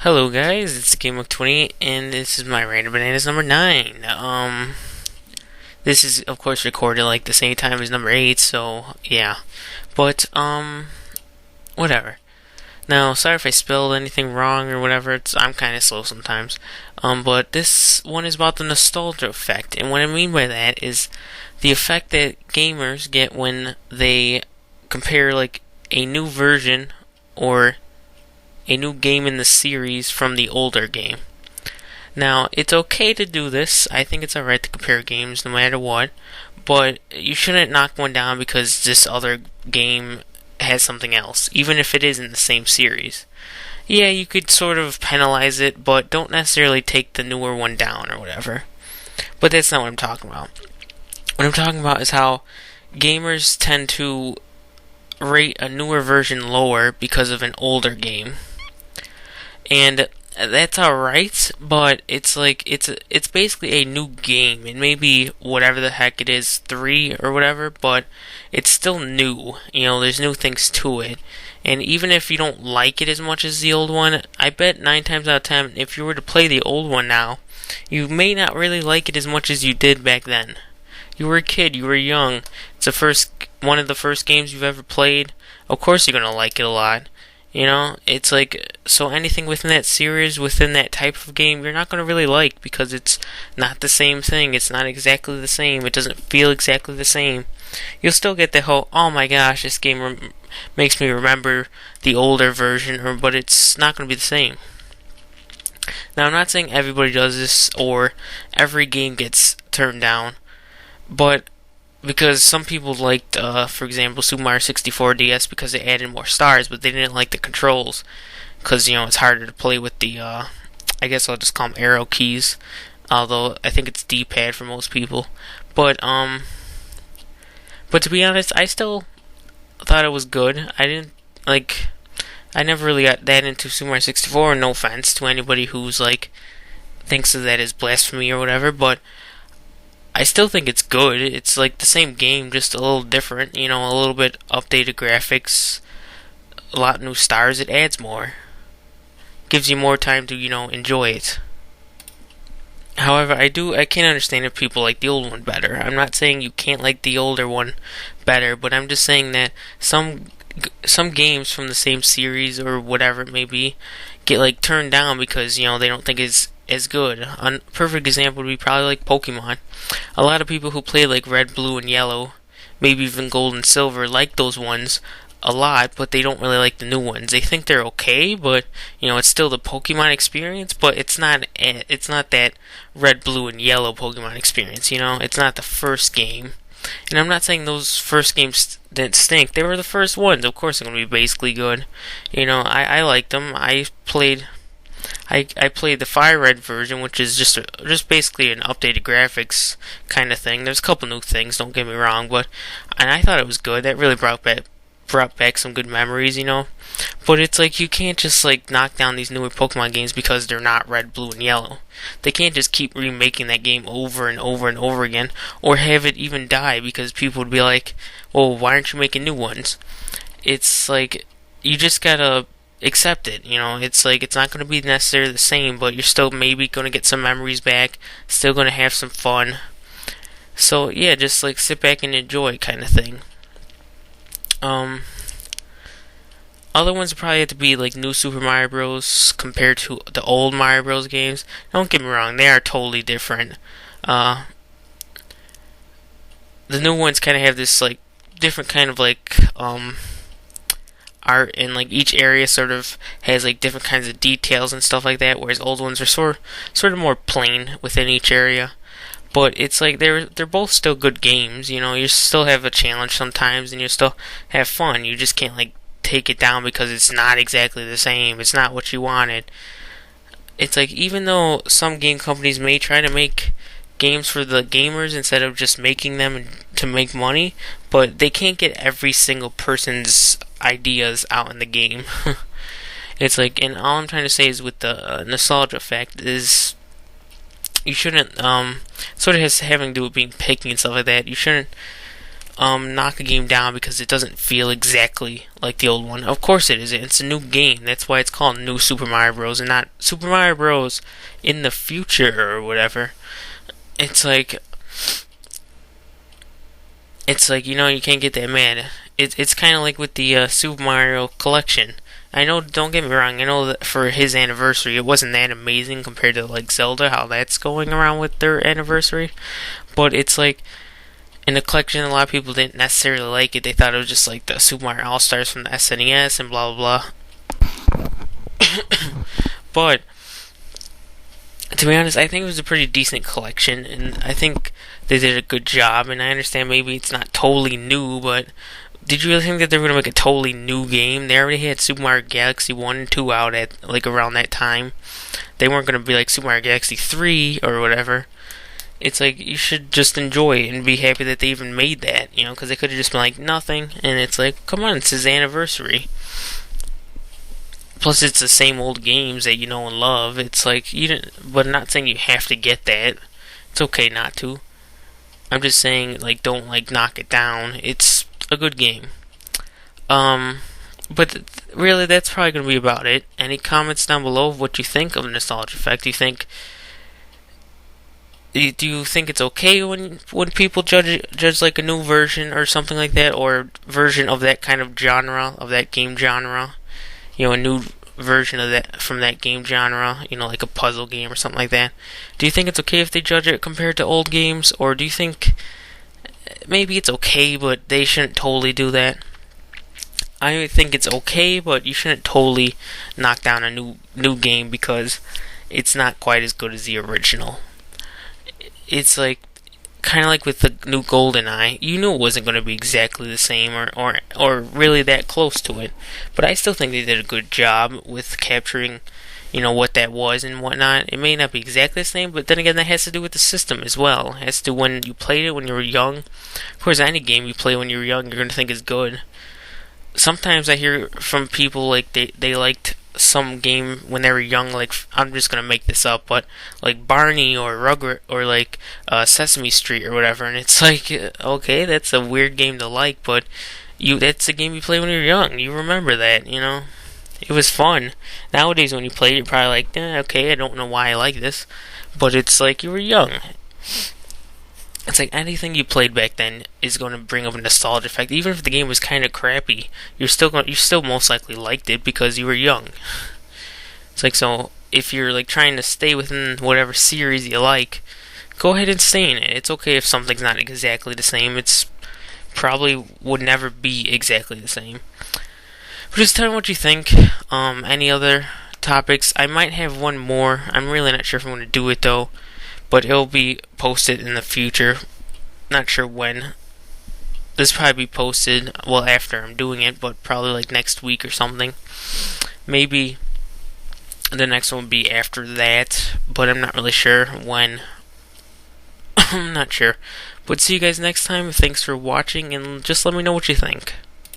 Hello guys, it's GameWork20 and this is my Random Bananas number 9. This is of course recorded like the same time as number 8, so yeah. But whatever. Now, sorry if I spelled anything wrong or whatever. I'm kind of slow sometimes. But this one is about the nostalgia effect, and what I mean by that is the effect that gamers get when they compare like a new version or a new game in the series from the older game. Now, it's okay to do this. I think it's alright to compare games no matter what, but you shouldn't knock one down because this other game has something else, even if it is in the same series. Yeah, you could sort of penalize it, but don't necessarily take the newer one down or whatever. But that's not what I'm talking about. What I'm talking about is how gamers tend to rate a newer version lower because of an older game. And that's alright, but it's like it's basically a new game. It may be whatever the heck it is, 3 or whatever, but it's still new. You know, there's new things to it. And even if you don't like it as much as the old one, I bet 9 times out of 10, if you were to play the old one now, you may not really like it as much as you did back then. You were a kid, you were young. It's one of the first games you've ever played. Of course you're gonna like it a lot. You know, it's like, so anything within that series, within that type of game, you're not going to really like because it's not the same thing. It's not exactly the same. It doesn't feel exactly the same. You'll still get the whole, oh my gosh, this game makes me remember the older version, but it's not going to be the same. Now, I'm not saying everybody does this or every game gets turned down, but because some people liked, for example, Super Mario 64 DS because they added more stars, but they didn't like the controls because, you know, it's harder to play with the, I guess I'll just call them arrow keys, although I think it's D-pad for most people. But to be honest, I still thought it was good. I never really got that into Super Mario 64, no offense to anybody who's, like, thinks of that as blasphemy or whatever, but I still think it's good. It's like the same game, just a little different, you know, a little bit updated graphics, a lot new stars. It adds more. Gives you more time to, you know, enjoy it. However, I can't understand if people like the old one better. I'm not saying you can't like the older one better, but I'm just saying that some games from the same series or whatever it may be get like turned down because, you know, they don't think it's as good. A perfect example would be probably like Pokemon. A lot of people who play like Red, Blue, and Yellow, maybe even Gold and Silver, like those ones a lot, but they don't really like the new ones. They think they're okay, but you know, it's still the Pokemon experience, but it's not that Red, Blue, and Yellow Pokemon experience. You know, it's not the first game. And I'm not saying those first games didn't stink. They were the first ones. Of course, they're going to be basically good. You know, I liked them. I played the Fire Red version, which is just basically an updated graphics kind of thing. There's a couple new things, don't get me wrong, and I thought it was good. That really brought back some good memories, you know. But it's like you can't just like knock down these newer Pokemon games because they're not Red, Blue, and Yellow. They can't just keep remaking that game over and over and over again, or have it even die because people would be like, "Well, why aren't you making new ones?" It's like you just gotta accept it, you know. It's like it's not going to be necessarily the same, but you're still maybe going to get some memories back, still going to have some fun. So yeah, just like sit back and enjoy kind of thing. Other ones would probably have to be like new Super Mario Bros. Compared to the old Mario Bros. Games. Don't get me wrong, they are totally different. The new ones kind of have this like different kind of like art, and like each area sort of has like different kinds of details and stuff like that, whereas old ones are sort of more plain within each area. But it's like they're both still good games, you know. You still have a challenge sometimes and you still have fun. You just can't like take it down because it's not exactly the same. It's not what you wanted. It's like even though some game companies may try to make games for the gamers instead of just making them to make money, but they can't get every single person's ideas out in the game. It's like, and all I'm trying to say is with the nostalgia effect is you shouldn't sort of has having to do with being picky and stuff like that. You shouldn't knock a game down because it doesn't feel exactly like the old one. Of course it isn't. It's a new game. That's why it's called New Super Mario Bros. And not Super Mario Bros. In the future or whatever. It's like you can't get that mad. It's kind of like with the Super Mario Collection. I know, don't get me wrong, I know that for his anniversary it wasn't that amazing compared to like Zelda, how that's going around with their anniversary. But it's like in the collection, a lot of people didn't necessarily like it. They thought it was just like the Super Mario All Stars from the SNES and blah blah blah. But to be honest, I think it was a pretty decent collection, and I think they did a good job. And I understand maybe it's not totally new, but did you really think that they were going to make a totally new game? They already had Super Mario Galaxy 1 and 2 out at like around that time. They weren't going to be like Super Mario Galaxy 3 or whatever. It's like you should just enjoy it and be happy that they even made that, because they could have just been like nothing. And it's like, come on, it's his anniversary. Plus, it's the same old games that you know and love. It's like you didn't, but I'm not saying you have to get that. It's okay not to. I'm just saying, like, don't like knock it down. It's a good game. But really, that's probably gonna be about it. Any comments down below of what you think of Nostalgia Effect? Do you think it's okay when people judge like a new version or something like that, or version of that kind of genre, of that game genre? A new version of that from that game genre, like a puzzle game or something like that. Do you think it's okay if they judge it compared to old games, or do you think maybe it's okay but they shouldn't totally do that? I think it's okay, but you shouldn't totally knock down a new game because it's not quite as good as the original. It's like kind of like with the new GoldenEye, you knew it wasn't going to be exactly the same or really that close to it. But I still think they did a good job with capturing, what that was and whatnot. It may not be exactly the same, but then again, that has to do with the system as well. It has to do when you played it when you were young. Of course, any game you play when you're young, you're going to think is good. Sometimes I hear from people like they liked some game when they were young, like I'm just gonna make this up, but like Barney or Rugrat or like Sesame Street or whatever, and it's like, okay, that's a weird game to like, but that's a game you play when you're young. You remember that, it was fun. Nowadays, when you play it, you're probably like, okay, I don't know why I like this, but it's like you were young. It's like anything you played back then is going to bring up a nostalgia effect. Even if the game was kind of crappy, you still most likely liked it because you were young. It's like, so if you're like trying to stay within whatever series you like, go ahead and stay in it. It's okay if something's not exactly the same. It's probably would never be exactly the same. But just tell me what you think. Any other topics? I might have one more. I'm really not sure if I'm going to do it though. But it'll be posted in the future. Not sure when. This will probably be posted, after I'm doing it, but probably like next week or something. Maybe the next one will be after that, but I'm not really sure when. I'm not sure. But see you guys next time. Thanks for watching, and just let me know what you think.